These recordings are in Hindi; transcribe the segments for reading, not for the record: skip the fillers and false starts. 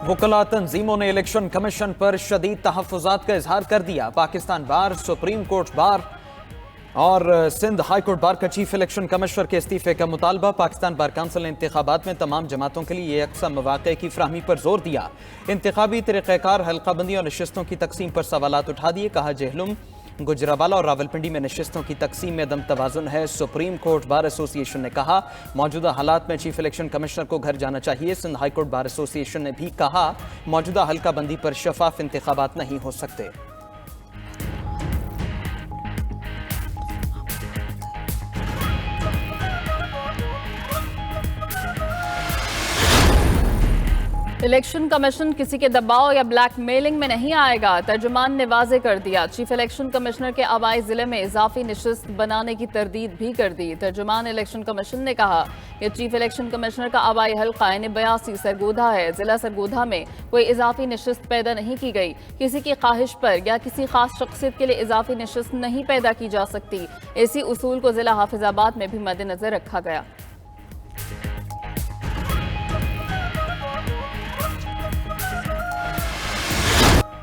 वकला तंजीमों ने इलेक्शन कमीशन पर शदीद तहफ़्फ़ुज़ात का इजहार कर दिया। पाकिस्तान बार, सुप्रीम कोर्ट बार और सिंध हाई कोर्ट बार का चीफ इलेक्शन कमिश्नर के इस्तीफे का मुतालबा। पाकिस्तान बार काउंसिल ने इंतखाबात में तमाम जमातों के लिए यकसा मौक़े की फ्राहमी पर जोर दिया। इंतखाबी तरीक़ाकार, हल्काबंदी और नशिस्तों की तकसीम पर सवालात उठा दिए। कहा, जेहलुम, गुजरावाला और रावलपिंडी में नशिस्तों की तकसीम में दम तवाज़ुन है। सुप्रीम कोर्ट बार एसोसिएशन ने कहा, मौजूदा हालात में चीफ इलेक्शन कमिश्नर को घर जाना चाहिए। Sindh high court bar association ने भी कहा, मौजूदा हल्काबंदी पर शफाफ इंतखाबात नहीं हो सकते। इलेक्शन कमीशन किसी के दबाव या ब्लैकमेलिंग में नहीं आएगा, तर्जुमान ने वाजे कर दिया। चीफ इलेक्शन कमिश्नर के आवाई जिले में इजाफी नशिस्त बनाने की तरदीद भी कर दी। तर्जुमान इलेक्शन कमीशन ने कहा कि चीफ इलेक्शन कमिश्नर का आवाई हल्का N82 सरगोधा है। जिला सरगोधा में कोई इजाफी नशिस्त पैदा नहीं की गई। किसी की ख्वाहिश पर या किसी खास शख्सियत के लिए इजाफी नशिस्त नहीं पैदा की जा सकती। इसी उसूल को जिला हाफिजाबाद में भी मद्देनजर रखा गया।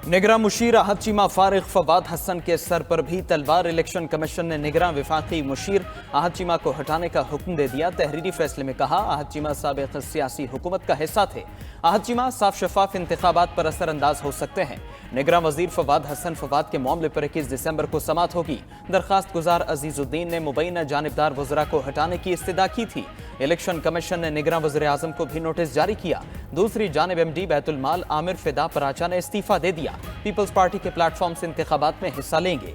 निगरां मुशीर आहद चीमा फारिग फवाद हसन के सर पर भी तलवार। इलेक्शन कमीशन ने निगरां विफाकी मुशीर आहद चीमा को हटाने का हुक्म दे दिया। तहरीरी फैसले में कहा, आहद चीमा साबिक सियासी हुकूमत का हिस्सा थे। आहद चीमा साफ शफाफ इंतखाबात पर असरअंदाज हो सकते हैं। निगरां वजीर फवाद हसन फवाद के मामले पर 21 दिसंबर को समात होगी। दरखास्त गुजार अजीजुद्दीन ने मुबैना जानिबदार वज़रा को हटाने की इस्तदा की थी। इलेक्शन कमीशन ने निगरां वज़ीर आज़म को भी नोटिस जारी किया। दूसरी जानिब MD बैतुल माल आमिर फिदा पराचा ने इस्तीफा दे दिया। पीपल्स पार्टी के प्लेटफॉर्म से इंतखाबात में हिस्सा लेंगे।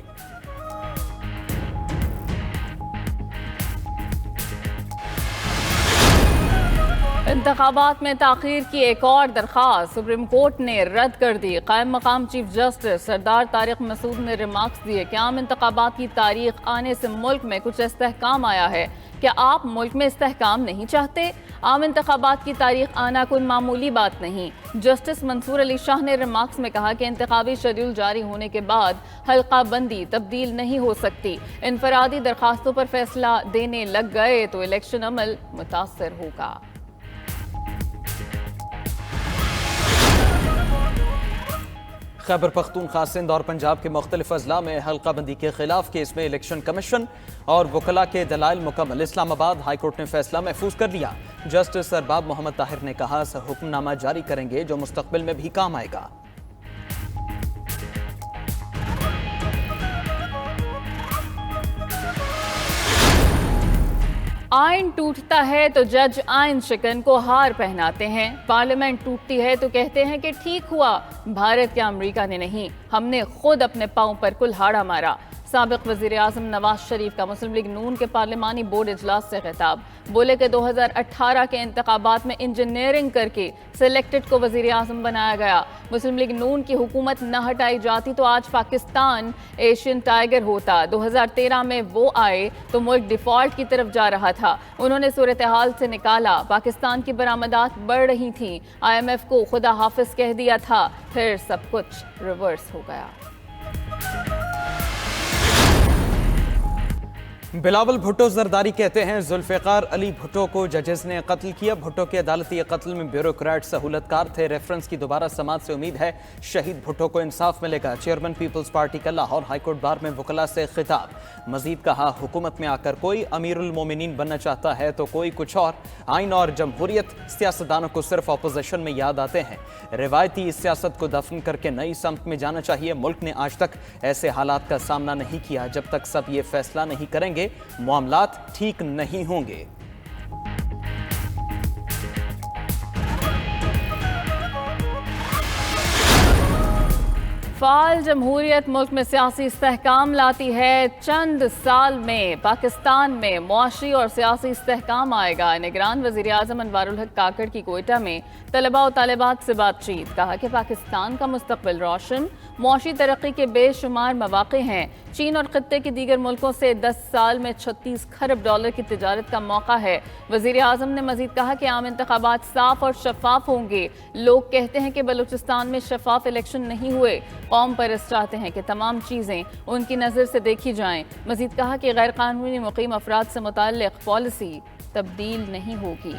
इंतखाबात में ताखीर की एक और दरख्वास्त सुप्रीम कोर्ट ने रद्द कर दी। कायम मकाम चीफ जस्टिस सरदार तारिक मसूद ने रिमार्क्स दिए कि आम इंतखाबात की तारीख आने से मुल्क में कुछ इस्तेहकाम आया है। क्या आप मुल्क में इस्तेहकाम नहीं चाहते? आम इंतखाबात की तारीख आना कोई मामूली बात नहीं। जस्टिस मंसूर अली शाह ने रिमार्क्स में कहा कि इंतखाबी शेड्यूल जारी होने के बाद हल्का बंदी तब्दील नहीं हो सकती। इनफरादी दरखास्तों पर फैसला देने लग गए तो इलेक्शन अमल मुतासर होगा। खैबर पख्तूनख्वा, सिंध और पंजाब के मुख्तलिफ अजला में हल्का बंदी के खिलाफ केस में इलेक्शन कमीशन और वकला के दलाइल मुकम्मल। इस्लामाबाद हाई कोर्ट ने फैसला महफूज कर लिया। जस्टिस अरबाब मोहम्मद ताहिर ने कहा, हुक्मनामा जारी करेंगे जो मुस्तकबिल में भी काम आएगा। आइन टूटता है तो जज आइन शिकन को हार पहनाते हैं। पार्लियामेंट टूटती है तो कहते हैं कि ठीक हुआ। भारत के अमेरिका ने नहीं, हमने खुद अपने पांव पर कुल्हाड़ा मारा। साबिक वजीर आजम नवाज शरीफ का मुस्लिम लीग नून के पार्लिमानी बोर्ड इजलास से खिताब। बोले कि 2018 के इंतखाबात में इंजीनियरिंग करके सिलेक्टेड को वजीर आजम बनाया गया। मुस्लिम लीग नून की हुकूमत न हटाई जाती तो आज पाकिस्तान एशियन टाइगर होता। 2013 में वो आए तो मुल्क डिफॉल्ट की तरफ जा रहा था। उन्होंने सूरत हाल से निकाला। पाकिस्तान की बरामदात बढ़ रही थी। IMF को खुदा हाफिज कह दिया था, फिर सब कुछ रिवर्स हो गया। बिलावल भुट्टो जरदारी कहते हैं, जुल्फ़िकार अली भुट्टो को जजेस ने कत्ल किया। भुट्टो के अदालती कत्ल में ब्यूरोक्रेट सहूलतकार थे। रेफरेंस की दोबारा समात से उम्मीद है शहीद भुट्टो को इंसाफ मिलेगा। चेयरमैन पीपल्स पार्टी का लाहौर हाईकोर्ट बार में वकला से खिताब। मजीद कहा, हुकूमत में आकर कोई अमीरुल मोमिनीन बनना चाहता है तो कोई कुछ और। आइन और जमहूरियत सियासतदानों को सिर्फ अपोजिशन में याद आते हैं। रिवायती सियासत को दफन करके नई समत में जाना चाहिए। मुल्क ने आज तक ऐसे हालात का सामना नहीं किया। जब तक सब ये फैसला नहीं करेंगे मामलात ठीक नहीं होंगे। फाल जमहूरियत मुल्क में सियासी इस्तेहकाम लाती है। चंद साल में पाकिस्तान में मुआशी और सियासी इस्तेहकाम आएगा। निगरान वज़ीर आज़म अनवारुल हक काकड़ की कोयटा में तलबा और तालिबात से बातचीत। कहा कि पाकिस्तान का मुस्तकबिल रोशन, मुआशी तरक्की के बेशुमार मौक़े हैं। चीन और खत्ते के दीगर मुल्कों से 10 साल में 36 खरब डॉलर की तिजारत का मौका है। वज़ीर आज़म ने मजीद कहा कि आम इंतखाबात साफ और शफाफ होंगे। लोग कहते हैं कि बलूचिस्तान में शफाफ इलेक्शन नहीं हुए। कौम परस्त चाहते हैं कि तमाम चीज़ें उनकी नज़र से देखी जाएं। मजीद कहा कि गैर कानूनी मुकीम अफराद से मुताल्लिक़ पॉलिसी तब्दील नहीं होगी।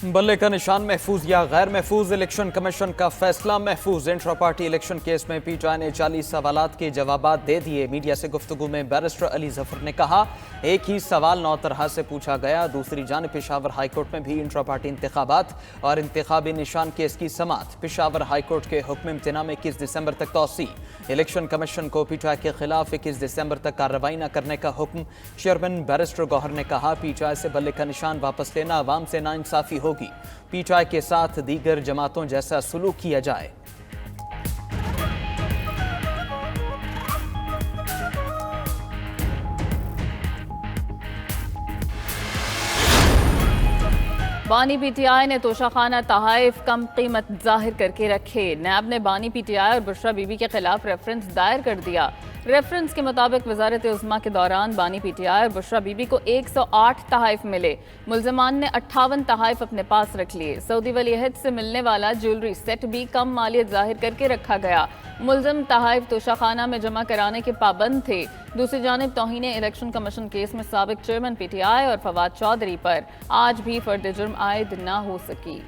बल्ले का निशान महफूज या गैर महफूज, इलेक्शन कमीशन का फैसला महफूज। इंट्रा पार्टी इलेक्शन केस में पीटीआई ने 40 सवालात के जवाब दे दिए। मीडिया से गुफ्तगू में बैरिस्टर अली जफर ने कहा, एक ही सवाल 9 तरह से पूछा गया। दूसरी जानिब पेशावर हाईकोर्ट में भी इंट्रा पार्टी इंतखाबात और इंतखाबी निशान केस की समाअत। पेशावर हाईकोर्ट के हुक्म इम्तना में 21 दिसंबर तक तौसी। इलेक्शन कमीशन को पीटीआई के खिलाफ 21 दिसंबर तक कार्रवाई न करने का हुक्म। चेयरमैन बैरिस्टर गौहर ने कहा, पीटीआई से बल्ले का निशान वापस लेना अवाम से नाइंसाफी होगी। पीटीआई के साथ दीगर जमातों जैसा सलूक किया जाए। बानी पीटीआई ने तोशाखाना तहाइफ कम कीमत जाहिर करके रखे। नैब ने बानी पीटीआई और बुशरा बीबी के खिलाफ रेफरेंस दायर कर दिया। रेफरेंस के मुताबिक वजारत उज़्मा के दौरान बानी पीटीआई और बुशरा बीबी को 108 तहाइफ मिले। मुल्ज़मान ने 58 तहाइफ अपने पास रख लिए। सऊदी वलीअहद से मिलने वाला ज्वेलरी सेट भी कम मालियत जाहिर करके रखा गया। मुल्ज़म तहाइफ तोशाखाना में जमा कराने के पाबंद थे। दूसरी जानिब तौहीन इलेक्शन कमीशन केस में साबिक चेयरमैन पीटीआई और फवाद चौधरी पर आज भी फर्द जुर्म आयद न हो सकी।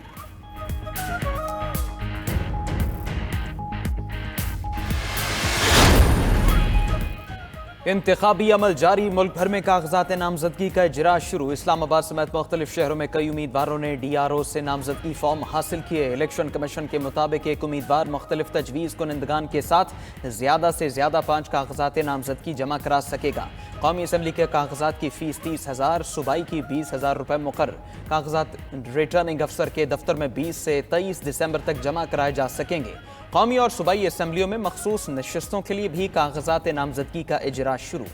इंतखाबी अमल जारी, मुल्क भर में कागजात नामजदगी का इजरा शुरू। इस्लामाबाद समेत मुख्तलिफ शहरों में कई उम्मीदवारों ने DRO से नामजदगी फॉर्म हासिल किए। इलेक्शन कमीशन के मुताबिक एक उम्मीदवार मुख्तलिफ तजवीज़ कुनिंदगान के साथ ज़्यादा से ज़्यादा 5 कागजात नामजदगी जमा करा सकेगा। कौमी असम्बली के कागजात की फीस 30,000, सूबाई की 20,000 रुपये मुकर्रर। कागजात रिटर्निंग अफसर के दफ्तर में 20 से 23 दिसंबर तक जमा कराए जा सकेंगे। कौमी और सूबाई असम्बलियों में मखसूस नशिस्तों के लिए भी कागजात नामजदगी का इजरा शुरू।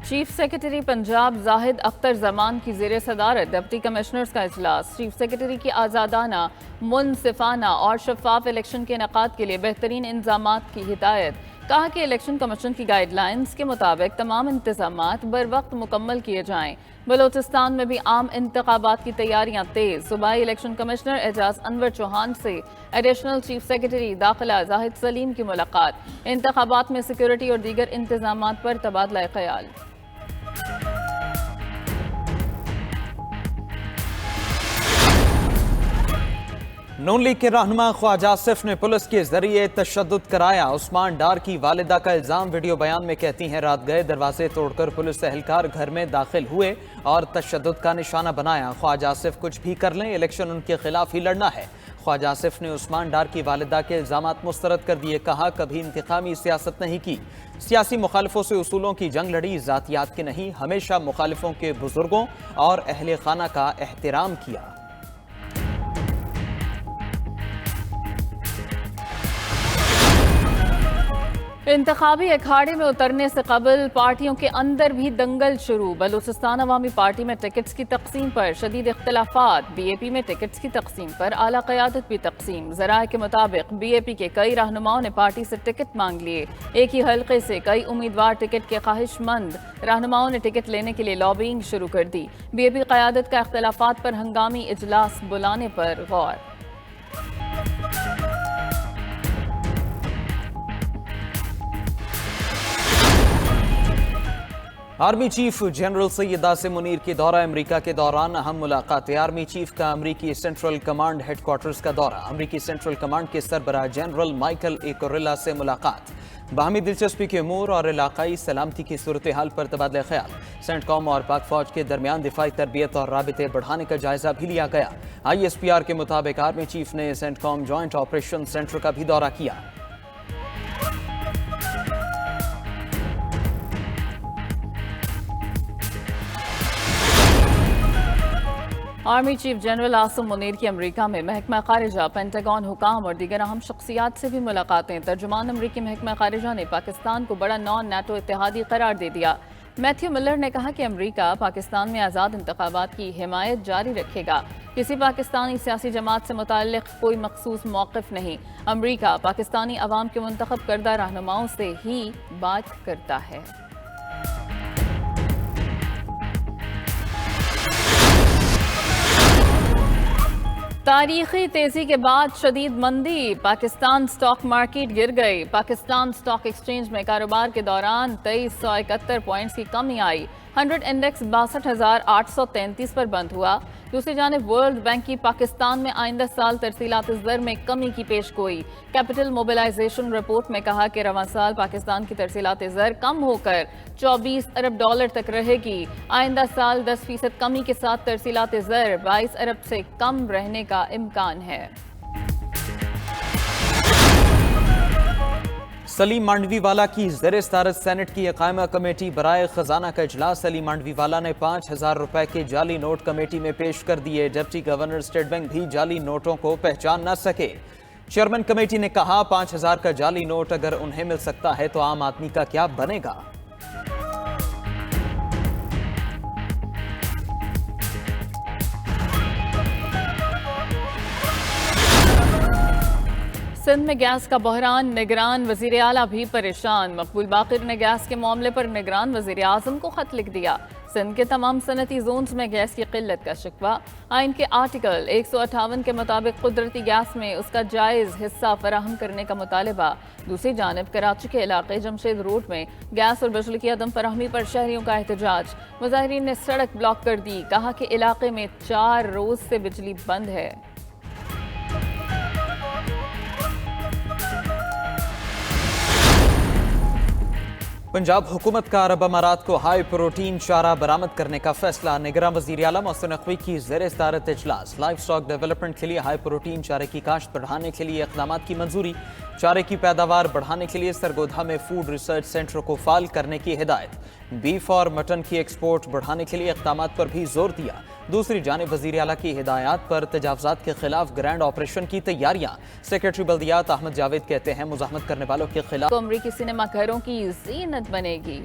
चीफ सेक्रेटरी पंजाब जाहिद अख्तर जमान की ज़ेर सदारत डिप्टी कमिश्नर्स का इजलास। चीफ सेक्रेटरी की आज़ादाना, मुनसिफाना और शफाफ इलेक्शन के इनेकाद के लिए बेहतरीन इंतजामात की हिदायत। कहा कि इलेक्शन कमीशन की गाइडलाइंस के मुताबिक तमाम इंतजामात बर वक्त मुकम्मल किए जाएं। बलोचिस्तान में भी आम इंतखाबात की तैयारियां तेज। सूबाई इलेक्शन कमिश्नर एजाज अनवर चौहान से एडिशनल चीफ सेक्रेटरी दाखिला जाहिद सलीम की मुलाकात। इंतखाबात में सिक्योरिटी और दीगर इंतजामात पर तबादला ख्याल। नून लीग के रहनुमा ख्वाजा आसिफ ने पुलिस के जरिए तशद्दुद कराया। उस्मान डार की वालिदा का इल्जाम। वीडियो बयान में कहती हैं, रात गए दरवाजे तोड़कर पुलिस एहलकार घर में दाखिल हुए और तशद्दुद का निशाना बनाया। ख्वाजा आसिफ कुछ भी कर लें, इलेक्शन उनके खिलाफ ही लड़ना है। ख्वाजा आसिफ ने उस्मान डार की वालिदा के इल्जामात मुस्तरद कर दिए। कहा, कभी इंतकामी सियासत नहीं की, सियासी मुखालिफों से उसूलों की जंग लड़ी, जातियात की नहीं। हमेशा मुखालिफों के बुजुर्गों और अहले खाना का एहतराम किया। इंतखाबी अखाड़े में उतरने से कबल पार्टियों के अंदर भी दंगल शुरू। बलूचिस्तान अवामी पार्टी में टिकट्स की तकसीम पर शदीद इख्तलाफात। BAP में टिकट्स की तकसीम पर आला क़यादत भी तकसीम। ज़राए के मुताबिक BAP के कई रहनुमाओं ने पार्टी से टिकट मांग लिए। एक ही हल्के से कई उम्मीदवार टिकट के ख्वाहिशमंद रहनुमाओं ने टिकट लेने के लिए लॉबिंग शुरू कर दी। BAP क़यादत का इख्तलाफात पर हंगामी इजलास बुलाने पर गौर। Army chief general Syed Asim Munir के दौरा अमेरिका के दौरान अहम मुलाकात। आर्मी चीफ का अमेरिकी सेंट्रल कमांड हेडक्वार्टर्स का दौरा। अमेरिकी सेंट्रल कमांड के सरबराह जनरल माइकल ए कुर्रेला से मुलाकात। बाहमी दिलचस्पी के अमूर और इलाकाई सलामती की सूरत हाल पर तबादला ख्याल। सेंटकॉम और पाक फौज के दरमियान दिफाई तरबियत और राबिते बढ़ाने का जायजा भी लिया गया। ISPR के मुताबिक आर्मी चीफ ने सेंटकॉम जॉइंट ऑपरेशन सेंटर का भी दौरा किया। Army chief general Asim Munir की अमेरिका में महकमा खारिजा, पेंटागन हुकाम और दीगर अहम शख्सियात से भी मुलाकातें। तर्जुमान अमेरिकी महकमा खारिजा ने पाकिस्तान को बड़ा नॉन NATO इत्तेहादी करार दे दिया। मैथ्यू मिलर ने कहा कि अमेरिका पाकिस्तान में आज़ाद इंतखाबात की हिमायत जारी रखेगा। किसी पाकिस्तानी सियासी जमात से मुताल्लिक कोई मखसूस मौक़िफ़ नहीं। अमेरिका पाकिस्तानी अवाम के मुंतखब करदा रहनुमाओं से ही बात करता है। तारीखी तेजी के बाद शदीद मंदी, पाकिस्तान स्टॉक मार्केट गिर गई। पाकिस्तान स्टॉक एक्सचेंज में कारोबार के दौरान 2371 पॉइंट्स की कमी आई। 100 इंडेक्स 62,833 पर बंद हुआ। दूसरी जानिब वर्ल्ड बैंक की पाकिस्तान में आइंदा साल तरसीलात ज़र में कमी की पेशगोई। कैपिटल मोबिलाइजेशन रिपोर्ट में कहा कि रवां साल पाकिस्तान की तरसीलात ज़र कम होकर 24 अरब डॉलर तक रहेगी। आइंदा साल 10% कमी के साथ तरसीलात ज़र 22 अरब से कम रहने का इम्कान है। सलीम मांडवीवाला की ज़ेर सदारत सेनेट की कायमा कमेटी बराए खजाना का इजलास। सलीम मांडवीवाला ने 5,000 रुपए के जाली नोट कमेटी में पेश कर दिए। डिप्टी गवर्नर स्टेट बैंक भी जाली नोटों को पहचान न सके। चेयरमैन कमेटी ने कहा 5,000 का जाली नोट अगर उन्हें मिल सकता है तो आम आदमी का क्या बनेगा। सिंध में गैस का बहरान, निगरान वजीर आला भी परेशान। मकबूल बाकिर ने गैस के मामले पर निगरान वजीर आजम को खत लिख दिया। सिंध के तमाम सनती जोन्स में गैस की किल्लत का शिकवा। आइन के आर्टिकल 158 के मुताबिक कुदरती गैस में उसका जायज़ हिस्सा फराहम करने का मुतालबा। दूसरी जानब कराची के इलाके जमशेद रोड में गैस और बिजली की अदम फराहमी पर शहरियों का एहतजाज। मुजाहिरीन ने सड़क ब्लॉक कर दी। कहा कि इलाके में 4 रोज से बिजली बंद है। पंजाब हुकूमत का अरब अमारात को हाई प्रोटीन चारा बरामद करने का फैसला। निगरान वज़ीर आला मोहसिन नकवी की ज़ेर सदारत इजलास। लाइव स्टॉक डेवलपमेंट के लिए हाई प्रोटीन चारे की काश्त बढ़ाने के लिए इक़दाम की मंजूरी। चारे की पैदावार बढ़ाने के लिए सरगोधा में फूड रिसर्च सेंटर को फाल करने की हिदायत। बीफ और मटन की एक्सपोर्ट बढ़ाने के लिए इक़दाम पर भी जोर दिया। दूसरी जानिब वज़ीर आला की हिदायत पर तजावुज़ात के खिलाफ ग्रैंड ऑपरेशन की तैयारियां। सेक्रेटरी बल्दियात अहमद जावेद कहते हैं मुज़ाहमत करने वालों के खिलाफ अमरीकी सिनेमा घरों की ज़ीनत बनेगी।